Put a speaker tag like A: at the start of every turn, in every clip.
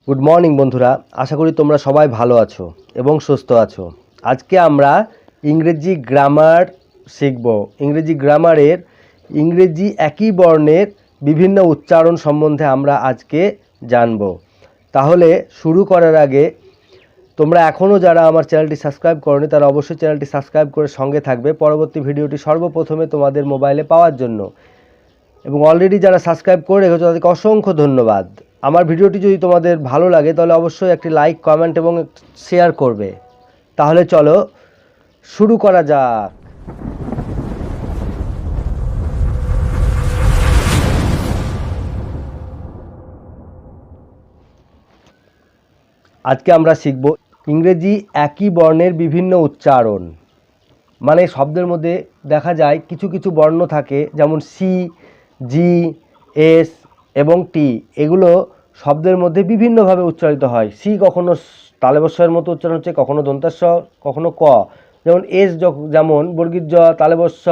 A: Good morning বন্ধুরা, আশা করি তোমরা সবাই ভালো আছো এবং সুস্থ আছো। আজকে আমরা ইংরেজি গ্রামার শিখব। ইংরেজি গ্রামারের ইংরেজি একই বর্ণের বিভিন্ন উচ্চারণ সম্বন্ধে আমরা আজকে জানব। তাহলে শুরু করার আগে তোমরা এখনও যারা আমার চ্যানেলটি সাবস্ক্রাইব করোনি তারা অবশ্যই চ্যানেলটি সাবস্ক্রাইব করে সঙ্গে থাকবে পরবর্তী ভিডিওটি সর্বপ্রথমে তোমাদের মোবাইলে পাওয়ার জন্য। এবং অলরেডি যারা সাবস্ক্রাইব করে রেখেছো তাদেরকে অসংখ্য ধন্যবাদ। আমার ভিডিওটি যদি তোমাদের ভালো লাগে তাহলে অবশ্যই একটি লাইক, কমেন্ট এবং শেয়ার করবে। তাহলে চলো শুরু করা যাক। আজকে আমরা শিখব ইংরেজি একই বর্ণের বিভিন্ন উচ্চারণ। মানে শব্দের মধ্যে দেখা যায় কিছু কিছু বর্ণ থাকে, যেমন সি, জি, এস এবং টি। এগুলো শব্দের মধ্যে বিভিন্নভাবে উচ্চারিত হয়। সি কখনো তালব্যস্বয়ের মতো উচ্চারণ হচ্ছে, কখনো দন্তাস্ব, কখনো ক। যেমন এস যেমন বর্গীয় জ, তালব্যস্ব,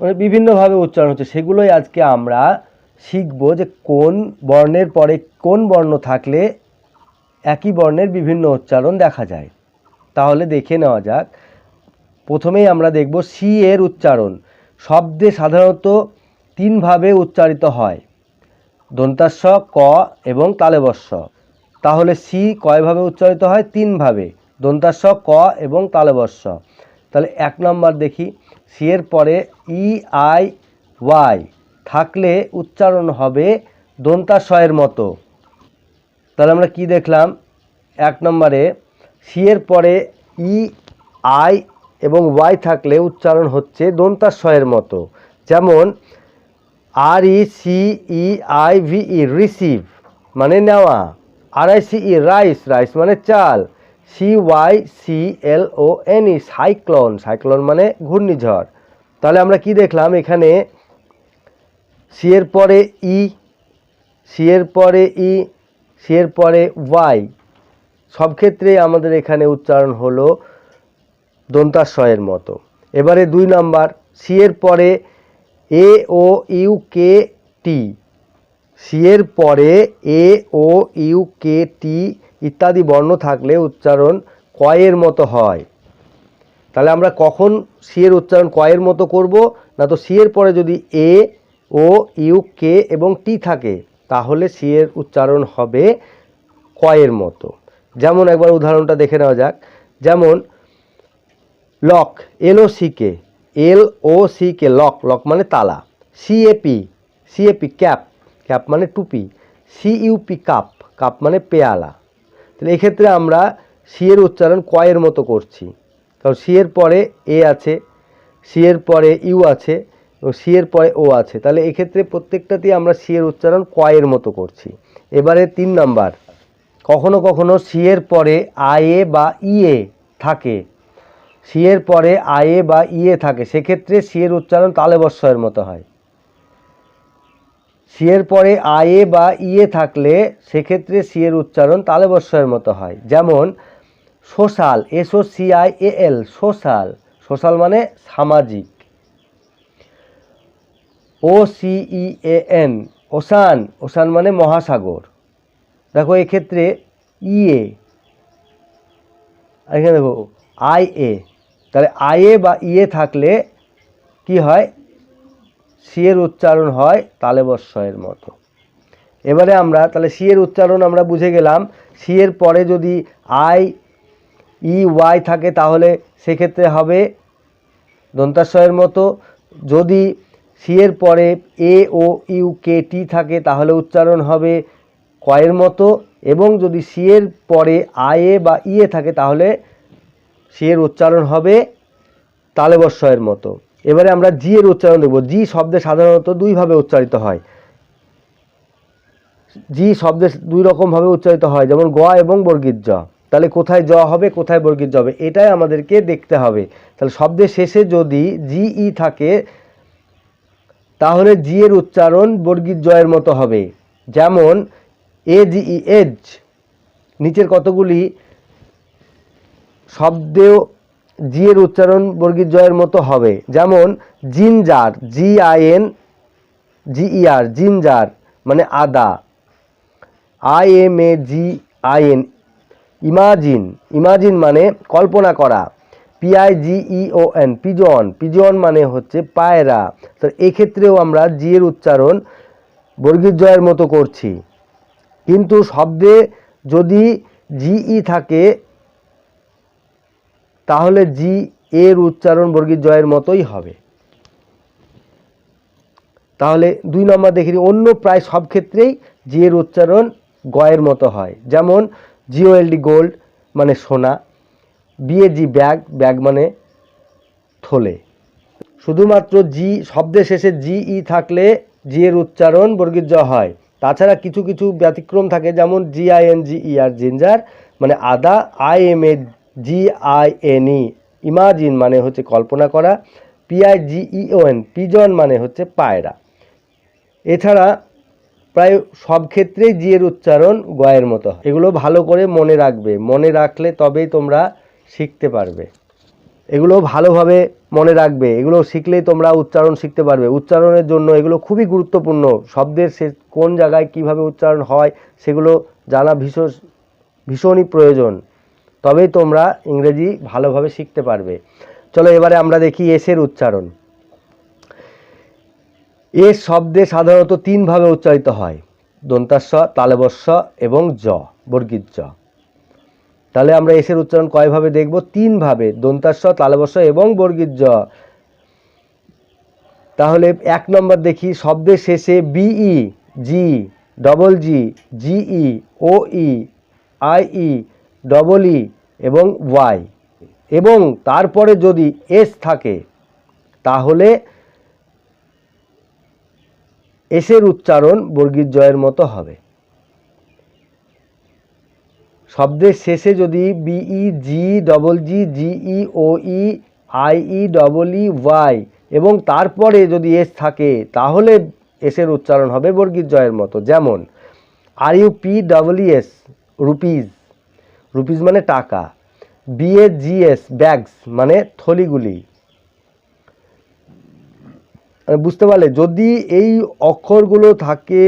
A: মানে বিভিন্নভাবে উচ্চারণ হচ্ছে। সেগুলোই আজকে আমরা শিখব যে কোন বর্ণের পরে কোন বর্ণ থাকলে একই বর্ণের বিভিন্ন উচ্চারণ দেখা যায়। তাহলে দেখে নেওয়া যাক। প্রথমেই আমরা দেখব সি এর উচ্চারণ। শব্দে সাধারণত তিনভাবে উচ্চারিত হয়, দন্তাস্ব, ক এবং তালব্যস্ব। তাহলে সি কয়ভাবে উচ্চারিত হয়? তিনভাবে, দন্তাস্ব, ক এবং তালব্যস্ব। তাহলে এক নম্বর দেখি, সি এর পরে ই আই ওয়াই থাকলে উচ্চারণ হবে দন্তাস্বয়ের মতো। তাহলে আমরা কি দেখলাম? এক নম্বরে সি এর পরে ই আই এবং ওয়াই থাকলে উচ্চারণ হচ্ছে দন্তাস্বয়ের মতো। যেমন R E C E I V E receive মানে নেওয়া, R I C E rice, rice মানে চাল, C Y C L O N E cyclone, cyclone মানে ঘূর্ণিঝড়। তাহলে আমরা কি দেখলাম? এখানে সি এর পরে ই, সি এর পরে ই, সি এর পরে ওয়াই, সব ক্ষেত্রেই আমাদের এখানে উচ্চারণ হলো দন্তাস্বয়ের মতো। এবারে দুই নাম্বার, সি এর পরে এ ও ইউ কে টি, সি এর পরে এ ও ইউ কে টি ইত্যাদি বর্ণ থাকলে উচ্চারণ কয়ের মতো হয়। তাহলে আমরা কখন সি এর উচ্চারণ কয়ের মতো করব? না তো সি এর পরে যদি এ ও ইউ কে এবং টি থাকে তাহলে সি এর উচ্চারণ হবে কয়ের মতো। যেমন একবার উদাহরণটা দেখে নেওয়া যাক। যেমন লক, এল ও সি কে, এল ও সি কে লক, লক মানে তালা। সিএপি, সিএপি ক্যাপ, ক্যাপ মানে টুপি। সিইউপি কাপ, কাপ মানে পেয়ালা। তাহলে এক্ষেত্রে আমরা সি এর উচ্চারণ কয়ের মতো করছি, কারণ সি এর পরে এ আছে, সি এর পরে ইউ আছে এবং সি এর পরে ও আছে। তাহলে এক্ষেত্রে প্রত্যেকটাতেই আমরা সি এর উচ্চারণ কয়ের মতো করছি। এবারে তিন নাম্বার, কখনো কখনো সি এর পরে আইএ বা ইএ থাকে, সি এর পরে আইএ বা ইএ থাকে, সেক্ষেত্রে সি এর উচ্চারণ তালব্যস্বয়ের মতো হয়। সি এর পরে আইএ বা ইএ থাকলে সেক্ষেত্রে সি এর উচ্চারণ তালব্যস্বয়ের মতো হয়। যেমন social, S O C I A L, social, social মানে সামাজিক। O C E A N, ocean, ocean মানে মহাসাগর। দেখো এক্ষেত্রে ইএ, এখানে দেখো আই এ, তাহলে আইএ বা ইএ থাকলে কি হয়? সি এর উচ্চারণ হয় তালব্যস্বয়ের মতো। এবারে আমরা তাহলে সি এর উচ্চারণ আমরা বুঝে গেলাম। সি এর পরে যদি আই ই ওয়াই থাকে তাহলে সেক্ষেত্রে হবে দন্তাস্বয়ের মতো। যদি সি এর পরে এ ও ইউ কে টি থাকে তাহলে উচ্চারণ হবে কয়ের মতো, এবং যদি সি এর পরে আই এ বা ইএ থাকে তাহলে সি এর উচ্চারণ হবে তালব্যস্বয়ের মতো। এবারে আমরা জি এর উচ্চারণ দেব। জি শব্দে সাধারণত দুইভাবে উচ্চারিত হয়। জি শব্দে দুই রকমভাবে উচ্চারিত হয়, যেমন গ এবং বর্গীয় জ। তাহলে কোথায় জ হবে, কোথায় বর্গীয় জ হবে, এটাই আমাদেরকে দেখতে হবে। তাহলে শব্দের শেষে যদি জি ই থাকে তাহলে জি এর উচ্চারণ বর্গীয় জয়ের মতো হবে। যেমন এ জি ই, এজ। নিচের কতগুলি শব্দেও জি এর উচ্চারণ বর্গীয় জয়ের মতো হবে। যেমন জিঞ্জার, জিআইএন জিইআর, জিঞ্জার মানে আদা। IMAGIN, ইমাজিন, ইমাজিন মানে কল্পনা করা। PIGEON, পিজন, পিজন মানে হচ্ছে পায়রা। তো এক্ষেত্রেও আমরা জি এর উচ্চারণ বর্গীয় জয়ের মতো করছি, কিন্তু শব্দে যদি জিই থাকে তাহলে জি এর উচ্চারণ বর্গীয় জয়ের মতোই হবে। তাহলে 2 নম্বর দেখি, অন্য প্রায় সব ক্ষেত্রেই জি এর উচ্চারণ গয়ের মতো হয়। যেমন GOLD, গোল্ড মানে সোনা। BAG, ব্যাগ, ব্যাগ মানে থলে। শুধুমাত্র জি শব্দের শেষে জিই থাকলে জি এর উচ্চারণ বর্গীয় জ হয়। তাছাড়া কিছু কিছু ব্যতিক্রম থাকে, যেমন GINGER, জিঞ্জার মানে আদা। IMAGINE, ইমাজিন মানে হচ্ছে কল্পনা করা। PIGEON, পিজন মানে হচ্ছে পায়রা। এছাড়া প্রায় সব ক্ষেত্রেই জি এর উচ্চারণ গয়ের মতো হয়। এগুলো ভালো করে মনে রাখবে, মনে রাখলে তবেই তোমরা শিখতে পারবে। এগুলো ভালোভাবে মনে রাখবে, এগুলো শিখলেই তোমরা উচ্চারণ শিখতে পারবে। উচ্চারণের জন্য এগুলো খুবই গুরুত্বপূর্ণ। শব্দের কোন জায়গায় কিভাবে উচ্চারণ হয় সেগুলো জানা ভীষণই প্রয়োজন, তবেই তোমরা ইংরেজি ভালোভাবে শিখতে পারবে। চলো এবারে আমরা দেখি এসের উচ্চারণ। এস শব্দে সাধারণত 3 ভাবে উচ্চারিত হয়, দন্তাস্ব, তালবস্য এবং জ, বর্গীয় জ। তাহলে আমরা এসের উচ্চারণ কয়ভাবে দেখব? 3 ভাবে, দন্তাস্ব, তালবস্য এবং বর্গীয় জ। তাহলে 1 নম্বর দেখি, শব্দের শেষে B E, G, double G, G E, O E, I E, double E এবং ওয়াই এবং তারপরে যদি এস থাকে তাহলে এসের উচ্চারণ বর্গীয় জয়ের মতো হবে। শব্দের শেষে যদি B E, G, double G, G E, O E, I E, double E, Y এবং তারপরে যদি এস থাকে তাহলে এসের উচ্চারণ হবে বর্গীয় জয়ের মতো। যেমন RUPEES, রুপিজ, রুপিজ মানে টাকা। BAGS, ব্যাগস মানে থলিগুলি। বুঝতে পারলে? যদি এই অক্ষরগুলো থাকে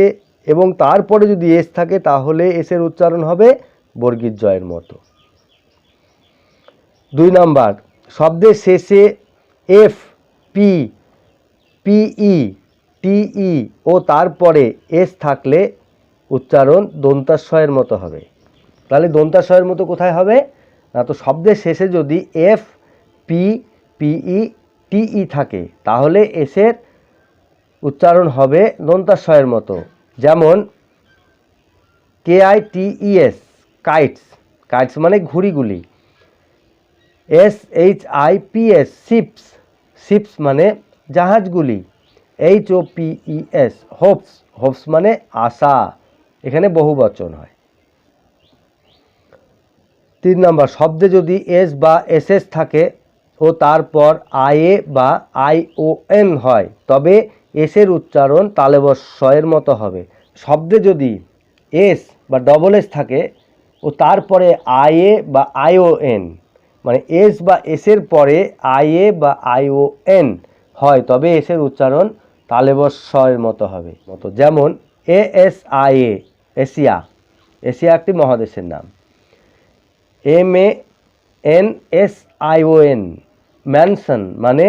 A: এবং তারপরে যদি এস থাকে তাহলে এসের উচ্চারণ হবে বর্গীয় জয়ের মতো। 2 নাম্বার, শব্দের শেষে এফ, পি, পিই, টিই ও তারপরে এস থাকলে উচ্চারণ দন্তাস্বয়ের মতো হবে। তাহলে দন্তাস্বয়ের মতো কোথায় হবে না, তো শব্দের শেষে যদি এফ, পি, পিই, টিই থাকে তাহলে এসের উচ্চারণ হবে দন্তাস্বয়ের মতো। যেমন KITES, কাইটস, কাইটস মানে ঘুড়িগুলি। SHIPS, শিপস, শিপস মানে জাহাজগুলি। HOPES, হোপস, হোপস মানে আশা, এখানে বহুবচন হয়। 3 নম্বর, শব্দে যদি এস বা এসএস থাকে ও তারপর আইএ বা ION হয় তবে এসের উচ্চারণ তালবস্যের মতো হবে। শব্দে যদি এস বা ডবল এস থাকে ও তারপরে আইএ বা ION মানে এস বা এসের পরে আইএ বা ION হয় তবে এসের উচ্চারণ তালবস্যের মতো হবে। যেমন ASIA, এশিয়া, এশিয়া একটি মহাদেশের নাম। MANSION, ম্যানসন মানে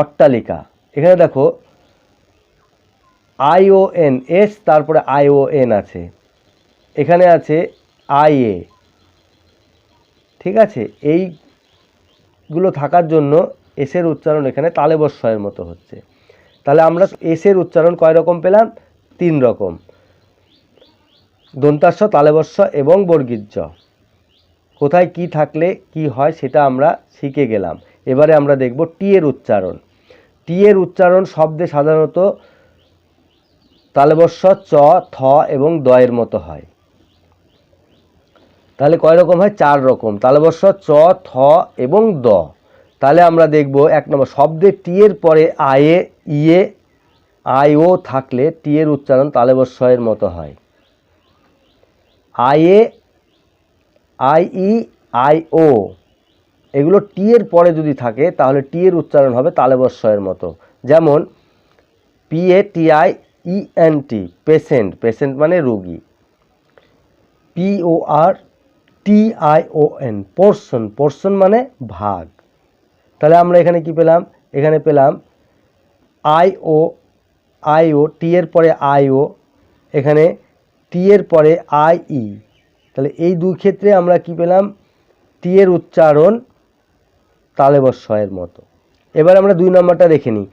A: অট্টালিকা। এখানে দেখো ION, এস তারপরে ION আছে, এখানে আছে IA, ঠিক আছে? এইগুলো থাকার জন্য এসের উচ্চারণ এখানে তালবস্যের মতো হচ্ছে। তাহলে আমরা এসের উচ্চারণ কয় রকম পেলাম? 3 রকম, দন্তাস্ব, তালবস্য এবং বর্গীয় জ। কোথায় কি থাকলে কি হয় সেটা আমরা শিখে গেলাম। এবারে আমরা দেখব টি এর উচ্চারণ। টি এর উচ্চারণ শব্দে সাধারণত তালবস্য, চ, থ এবং দ এর মতো হয়। তাহলে কয় রকম হয়? 4 রকম, তালবস্য, চ, থ এবং দ। তাহলে আমরা দেখব 1 নম্বর, শব্দে টি এর পরে আইএ, ইয়ে, আইও থাকলে টি এর উচ্চারণ তালবস্যের মতো হয়। আইএ, আইই, আইও এগুলো টি এর পরে যদি থাকে তাহলে টি এর উচ্চারণ হবে তালবস্যের মতো। যেমন PATIENT, পেশেন্ট, পেশেন্ট মানে রোগী। PORTION, portion. পোর্শন মানে ভাগ। তাহলে আমরা এখানে কি পেলাম? এখানে পেলাম আইও, টি এর পরে আইও, এখানে টি এর পরে আইই। তাহলে এই দুই ক্ষেত্রে আমরা কি পেলাম? টি এর উচ্চারণ তালবস্যয়ের মতো। এবার আমরা 2 নম্বরটা দেখে নিই।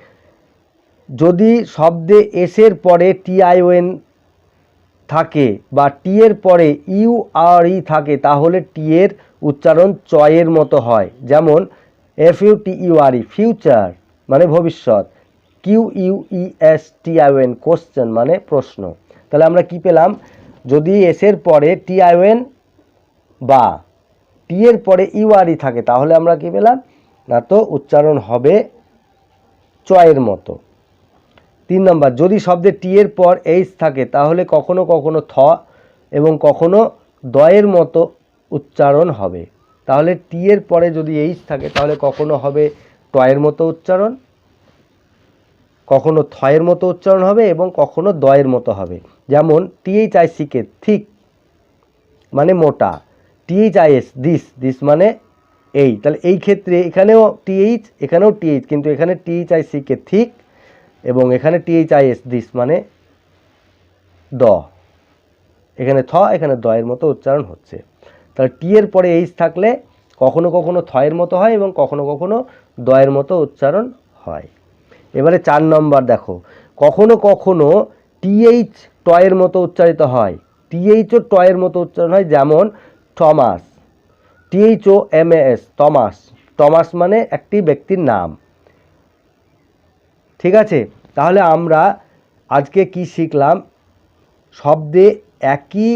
A: যদি শব্দে এস এর পরে TION থাকে বা টি এর পরে URE থাকে, তাহলে টি এর উচ্চারণ চয়ের মতো হয়। যেমন FUTURE, ফিউচার মানে ভবিষ্যৎ, QUESTION, কোশ্চেন মানে প্রশ্ন। তাহলে আমরা কি পেলাম? যদি এস এর পরে TION বা টি এর পরে URE থাকে, তাহলে আমরা কি পেলাম? না তো উচ্চারণ হবে চয়ের মতো। 3 নম্বর, যদি শব্দে টি এর পর এইচ থাকে, তাহলে কখনো কখনো থ এবং কখনো দয়ের মতো উচ্চারণ হবে। তাহলে টি এর পরে যদি এইচ থাকে, তাহলে কখনো হবে টয়ের মতো উচ্চারণ, কখনো থয়ের মতো উচ্চারণ হবে এবং কখনো দয়ের মতো হবে। যেমন THICK, থিক মানে মোটা, THIS, দিস মানে এই। তাহলে এই ক্ষেত্রে এখানেও TH, এখানেও TH, কিন্তু এখানে THICK থিক এবং এখানে THIS, দিস মানে দ। এখানে থ, এখানে দয়ের মতো উচ্চারণ হচ্ছে। তাহলে টি এর পরে এইচ থাকলে কখনো কখনো থয়ের মতো হয় এবং কখনো কখনো দয়ের মতো উচ্চারণ হয়। এবারে 4 নম্বর দেখো, কখনো কখনো TH টয়ের মতো উচ্চারিত হয়, THও টয়ের মতো উচ্চারণ হয়। যেমন থমাস, THOMAS, থমাস। থমাস মানে একটি ব্যক্তির নাম। ঠিক আছে, তাহলে আমরা আজকে কি শিখলাম? শব্দে একই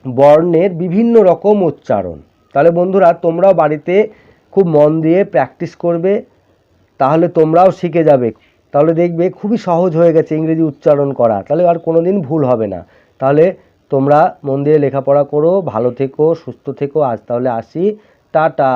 A: বর্ণের বিভিন্ন রকম উচ্চারণ। তাহলে বন্ধুরা, তোমরাও বাড়িতে খুব মন দিয়ে প্র্যাকটিস করবে, তাহলে তোমরাও শিখে যাবে। তাহলে দেখবে খুবই সহজ হয়ে গেছে ইংরেজি উচ্চারণ করা, তাহলে আর কোনো দিন ভুল হবে না। তাহলে তোমরা মন দিয়ে লেখাপড়া করো, ভালো থেকো, সুস্থ থেকো। আজ তাহলে আসি, টাটা।